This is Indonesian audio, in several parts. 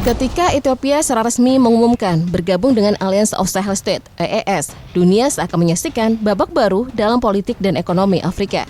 Ketika Ethiopia secara resmi mengumumkan bergabung dengan Alliance of Sahel States (AES), dunia seakan menyaksikan babak baru dalam politik dan ekonomi Afrika.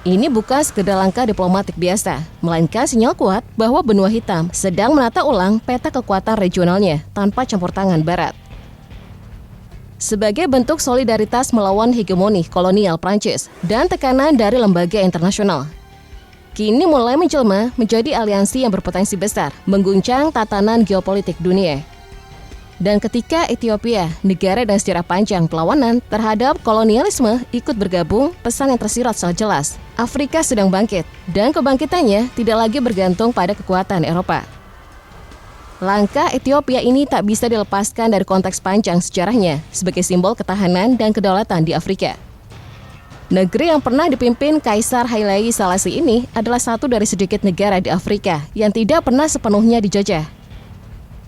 Ini bukan sekedar langkah diplomatik biasa, melainkan sinyal kuat bahwa benua hitam sedang menata ulang peta kekuatan regionalnya tanpa campur tangan Barat. Sebagai bentuk solidaritas melawan hegemoni kolonial Prancis dan tekanan dari lembaga internasional, kini mulai menjelma menjadi aliansi yang berpotensi besar, mengguncang tatanan geopolitik dunia. Dan ketika Ethiopia, negara dengan sejarah panjang perlawanan terhadap kolonialisme, ikut bergabung, pesan yang tersirat sangat jelas. Afrika sedang bangkit, dan kebangkitannya tidak lagi bergantung pada kekuatan Eropa. Langkah Ethiopia ini tak bisa dilepaskan dari konteks panjang sejarahnya sebagai simbol ketahanan dan kedaulatan di Afrika. Negeri yang pernah dipimpin Kaisar Haile Selassie ini adalah satu dari sedikit negara di Afrika yang tidak pernah sepenuhnya dijajah.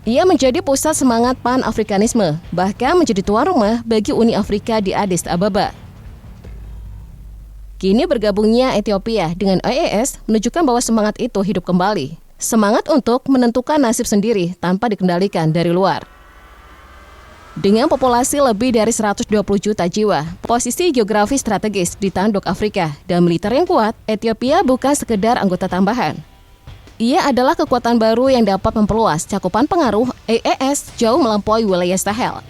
Ia menjadi pusat semangat Pan-Afrikanisme, bahkan menjadi tuan rumah bagi Uni Afrika di Addis Ababa. Kini bergabungnya Ethiopia dengan AES menunjukkan bahwa semangat itu hidup kembali. Semangat untuk menentukan nasib sendiri tanpa dikendalikan dari luar. Dengan populasi lebih dari 120 juta jiwa, posisi geografi strategis di tanduk Afrika, dan militer yang kuat, Ethiopia bukan sekedar anggota tambahan. Ia adalah kekuatan baru yang dapat memperluas cakupan pengaruh AES jauh melampaui wilayah Sahel.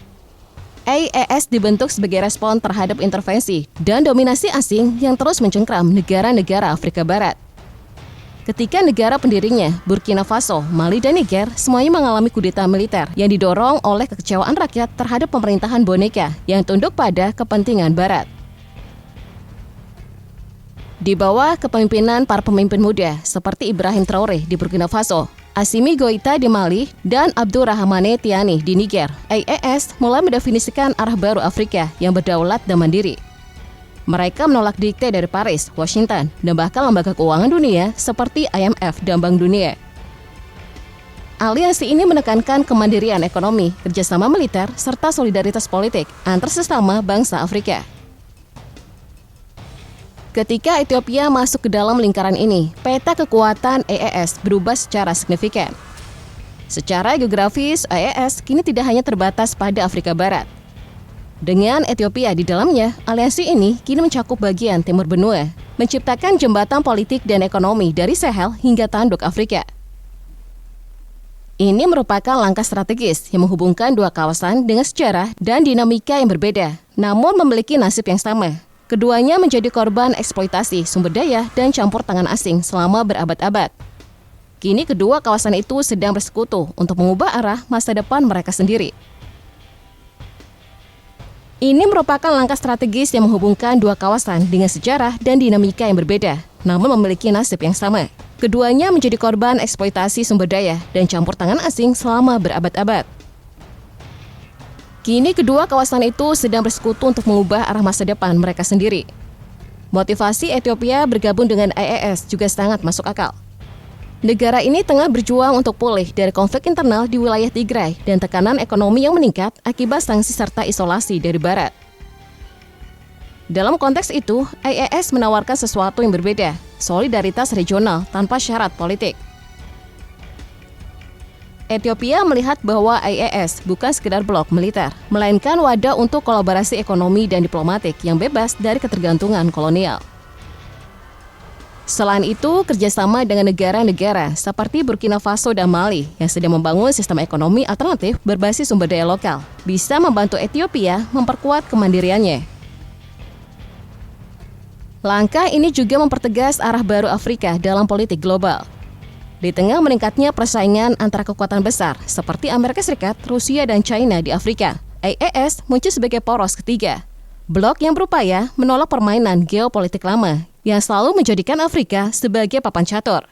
AES dibentuk sebagai respon terhadap intervensi dan dominasi asing yang terus mencengkram negara-negara Afrika Barat. Ketika negara pendirinya, Burkina Faso, Mali, dan Niger, semuanya mengalami kudeta militer yang didorong oleh kekecewaan rakyat terhadap pemerintahan boneka yang tunduk pada kepentingan Barat. Di bawah kepemimpinan para pemimpin muda seperti Ibrahim Traoré di Burkina Faso, Assimi Goïta di Mali, dan Abdourahmane Tiani di Niger, AES mulai mendefinisikan arah baru Afrika yang berdaulat dan mandiri. Mereka menolak dikte dari Paris, Washington, dan bahkan lembaga keuangan dunia seperti IMF dan Bank Dunia. Aliansi ini menekankan kemandirian ekonomi, kerjasama militer, serta solidaritas politik antar sesama bangsa Afrika. Ketika Ethiopia masuk ke dalam lingkaran ini, peta kekuatan AES berubah secara signifikan. Secara geografis, AES kini tidak hanya terbatas pada Afrika Barat. Dengan Ethiopia di dalamnya, aliansi ini kini mencakup bagian timur benua, menciptakan jembatan politik dan ekonomi dari Sahel hingga tanduk Afrika. Ini merupakan langkah strategis yang menghubungkan dua kawasan dengan sejarah dan dinamika yang berbeda, namun memiliki nasib yang sama. Keduanya menjadi korban eksploitasi sumber daya dan campur tangan asing selama berabad-abad. Kini kedua kawasan itu sedang bersekutu untuk mengubah arah masa depan mereka sendiri. Ini merupakan langkah strategis yang menghubungkan dua kawasan dengan sejarah dan dinamika yang berbeda, namun memiliki nasib yang sama. Keduanya menjadi korban eksploitasi sumber daya dan campur tangan asing selama berabad-abad. Kini kedua kawasan itu sedang bersekutu untuk mengubah arah masa depan mereka sendiri. Motivasi Ethiopia bergabung dengan AES juga sangat masuk akal. Negara ini tengah berjuang untuk pulih dari konflik internal di wilayah Tigray dan tekanan ekonomi yang meningkat akibat sanksi serta isolasi dari Barat. Dalam konteks itu, AES menawarkan sesuatu yang berbeda, solidaritas regional tanpa syarat politik. Ethiopia melihat bahwa AES bukan sekedar blok militer, melainkan wadah untuk kolaborasi ekonomi dan diplomatik yang bebas dari ketergantungan kolonial. Selain itu, kerjasama dengan negara-negara seperti Burkina Faso dan Mali yang sedang membangun sistem ekonomi alternatif berbasis sumber daya lokal bisa membantu Ethiopia memperkuat kemandiriannya. Langkah ini juga mempertegas arah baru Afrika dalam politik global. Di tengah meningkatnya persaingan antara kekuatan besar seperti Amerika Serikat, Rusia, dan China di Afrika, AES muncul sebagai poros ketiga. Blok yang berupaya menolak permainan geopolitik lama yang selalu menjadikan Afrika sebagai papan catur.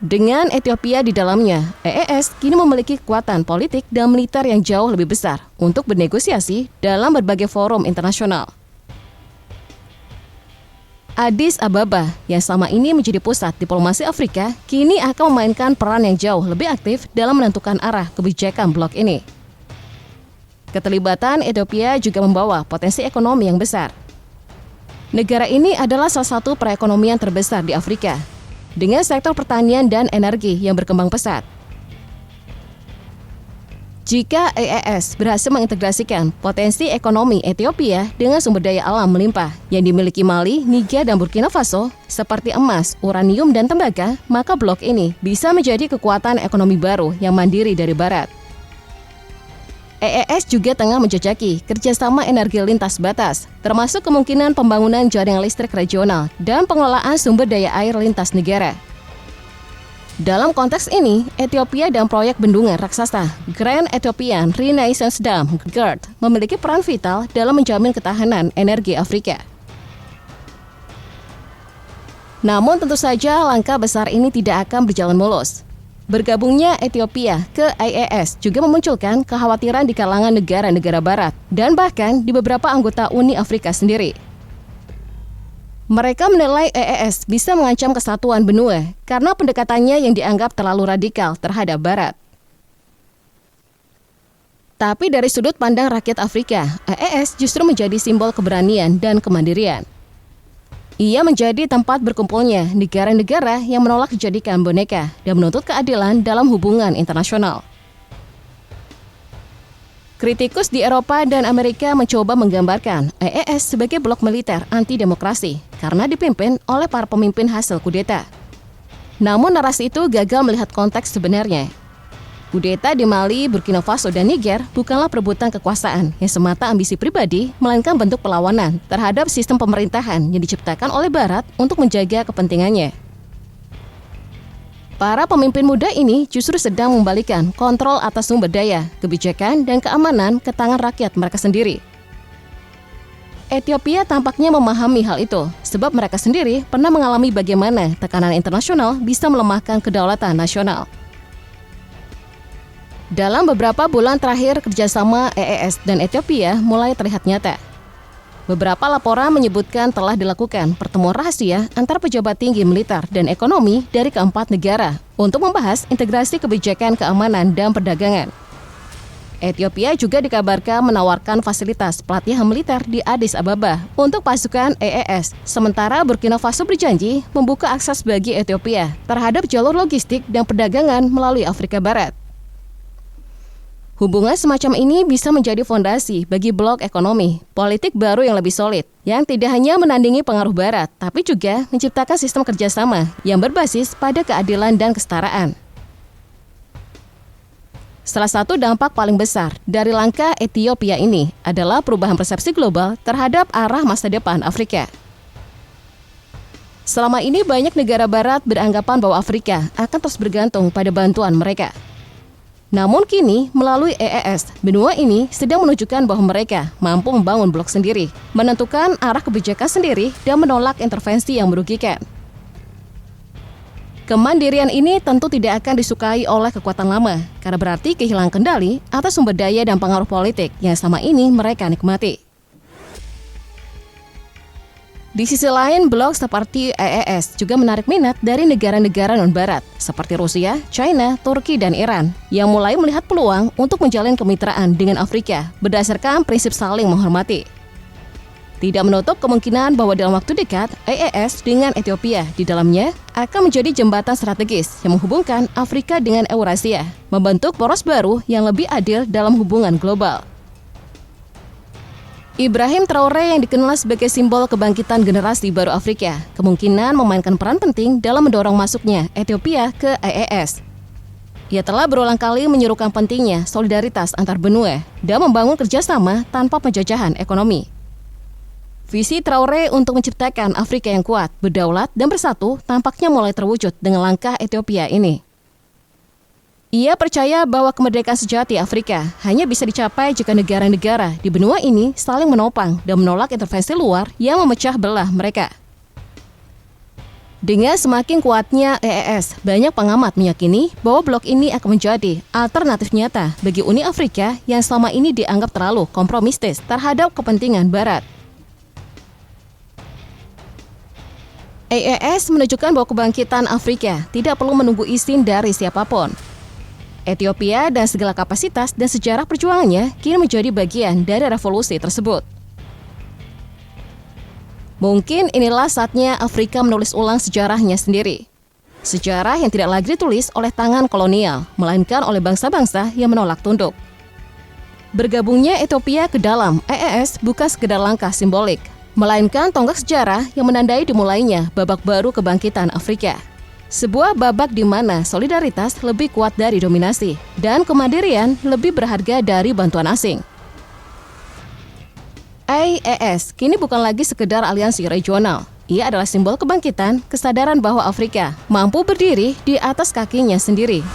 Dengan Ethiopia di dalamnya, AES kini memiliki kekuatan politik dan militer yang jauh lebih besar untuk bernegosiasi dalam berbagai forum internasional. Addis Ababa, yang selama ini menjadi pusat diplomasi Afrika, kini akan memainkan peran yang jauh lebih aktif dalam menentukan arah kebijakan blok ini. Keterlibatan Ethiopia juga membawa potensi ekonomi yang besar. Negara ini adalah salah satu perekonomian terbesar di Afrika. dengan sektor pertanian dan energi yang berkembang pesat. Jika EES berhasil mengintegrasikan potensi ekonomi Ethiopia dengan sumber daya alam melimpah yang dimiliki Mali, Niger, dan Burkina Faso, seperti emas, uranium, dan tembaga, maka blok ini bisa menjadi kekuatan ekonomi baru yang mandiri dari Barat. EES juga tengah menjajaki kerjasama energi lintas batas, termasuk kemungkinan pembangunan jaringan listrik regional dan pengelolaan sumber daya air lintas negara. Dalam konteks ini, Ethiopia dan proyek bendungan raksasa Grand Ethiopian Renaissance Dam (GERD) memiliki peran vital dalam menjamin ketahanan energi Afrika. Namun tentu saja langkah besar ini tidak akan berjalan mulus. Bergabungnya Ethiopia ke EES juga memunculkan kekhawatiran di kalangan negara-negara barat dan bahkan di beberapa anggota Uni Afrika sendiri. Mereka menilai EES bisa mengancam kesatuan benua karena pendekatannya yang dianggap terlalu radikal terhadap Barat. Tapi dari sudut pandang rakyat Afrika, EES justru menjadi simbol keberanian dan kemandirian. Ia menjadi tempat berkumpulnya negara-negara yang menolak dijadikan boneka dan menuntut keadilan dalam hubungan internasional. Kritikus di Eropa dan Amerika mencoba menggambarkan EES sebagai blok militer anti-demokrasi karena dipimpin oleh para pemimpin hasil kudeta. Namun narasi itu gagal melihat konteks sebenarnya. Kudeta di Mali, Burkina Faso, dan Niger bukanlah perebutan kekuasaan yang semata ambisi pribadi, melainkan bentuk perlawanan terhadap sistem pemerintahan yang diciptakan oleh Barat untuk menjaga kepentingannya. Para pemimpin muda ini justru sedang membalikan kontrol atas sumber daya, kebijakan, dan keamanan ke tangan rakyat mereka sendiri. Ethiopia tampaknya memahami hal itu, sebab mereka sendiri pernah mengalami bagaimana tekanan internasional bisa melemahkan kedaulatan nasional. Dalam beberapa bulan terakhir, kerjasama EES dan Ethiopia mulai terlihat nyata. Beberapa laporan menyebutkan telah dilakukan pertemuan rahasia antara pejabat tinggi militer dan ekonomi dari keempat negara untuk membahas integrasi kebijakan keamanan dan perdagangan. Ethiopia juga dikabarkan menawarkan fasilitas pelatihan militer di Addis Ababa untuk pasukan EES, sementara Burkina Faso berjanji membuka akses bagi Ethiopia terhadap jalur logistik dan perdagangan melalui Afrika Barat. Hubungan semacam ini bisa menjadi fondasi bagi blok ekonomi, politik baru yang lebih solid, yang tidak hanya menandingi pengaruh Barat, tapi juga menciptakan sistem kerjasama yang berbasis pada keadilan dan kesetaraan. Salah satu dampak paling besar dari langkah Ethiopia ini adalah perubahan persepsi global terhadap arah masa depan Afrika. Selama ini banyak negara Barat beranggapan bahwa Afrika akan terus bergantung pada bantuan mereka. Namun kini, melalui EES, benua ini sedang menunjukkan bahwa mereka mampu membangun blok sendiri, menentukan arah kebijakan sendiri, dan menolak intervensi yang merugikan. Kemandirian ini tentu tidak akan disukai oleh kekuatan lama, karena berarti kehilangan kendali atas sumber daya dan pengaruh politik yang selama ini mereka nikmati. Di sisi lain, blok seperti EES juga menarik minat dari negara-negara non-Barat, seperti Rusia, China, Turki, dan Iran, yang mulai melihat peluang untuk menjalin kemitraan dengan Afrika berdasarkan prinsip saling menghormati. Tidak menutup kemungkinan bahwa dalam waktu dekat, EES dengan Ethiopia di dalamnya akan menjadi jembatan strategis yang menghubungkan Afrika dengan Eurasia, membentuk poros baru yang lebih adil dalam hubungan global. Ibrahim Traoré yang dikenal sebagai simbol kebangkitan generasi baru Afrika, kemungkinan memainkan peran penting dalam mendorong masuknya Ethiopia ke EES. Ia telah berulang kali menyerukan pentingnya solidaritas antar benua dan membangun kerjasama tanpa penjajahan ekonomi. Visi Traoré untuk menciptakan Afrika yang kuat, berdaulat, dan bersatu tampaknya mulai terwujud dengan langkah Ethiopia ini. Ia percaya bahwa kemerdekaan sejati Afrika hanya bisa dicapai jika negara-negara di benua ini saling menopang dan menolak intervensi luar yang memecah belah mereka. Dengan semakin kuatnya EES, banyak pengamat meyakini bahwa blok ini akan menjadi alternatif nyata bagi Uni Afrika yang selama ini dianggap terlalu kompromistis terhadap kepentingan Barat. EES menunjukkan bahwa kebangkitan Afrika tidak perlu menunggu izin dari siapapun. Ethiopia dan segala kapasitas dan sejarah perjuangannya kini menjadi bagian dari revolusi tersebut. Mungkin inilah saatnya Afrika menulis ulang sejarahnya sendiri. Sejarah yang tidak lagi ditulis oleh tangan kolonial, melainkan oleh bangsa-bangsa yang menolak tunduk. Bergabungnya Ethiopia ke dalam EES bukan sekedar langkah simbolik, melainkan tonggak sejarah yang menandai dimulainya babak baru kebangkitan Afrika. Sebuah babak di mana solidaritas lebih kuat dari dominasi dan kemandirian lebih berharga dari bantuan asing. EES kini bukan lagi sekedar aliansi regional. Ia adalah simbol kebangkitan, kesadaran bahwa Afrika mampu berdiri di atas kakinya sendiri.